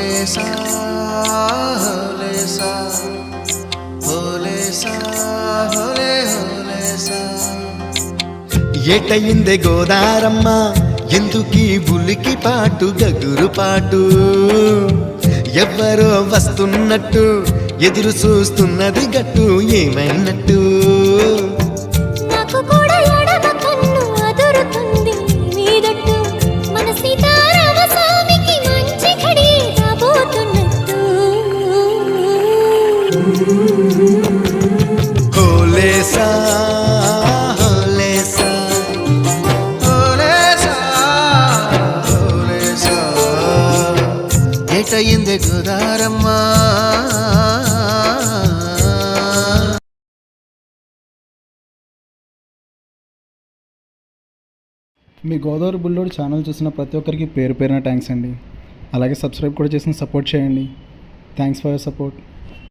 హోలేసా హోలేసా హోలేసా హోలే హోలేసా. ఏటయిందే గోదారమ్మ ఎందుకీ బులికి పాటు గగురు పాటు, ఎవ్వరో వస్తున్నట్టు ఎదురు చూస్తున్నది గట్టు ఏమైనట్టు. నాకు కూడా ఎడమ కన్ను అదురుతుంది మీదట్టు, మన సీతారామ స్వామికి మంచి ఘడి రాబోతున్నట్టు. హోలేసా హోలేసా హోలేసా హోలేసా. ఏటయిందే గోదారమ్మ. మీ గోదావరి బుల్లోడు ఛానల్ చూసిన ప్రతి ఒక్కరికి పేరు పేరున థ్యాంక్స్ అండి. అలాగే సబ్స్క్రైబ్ కూడా చేసి సపోర్ట్ చేయండి. Thanks for your support.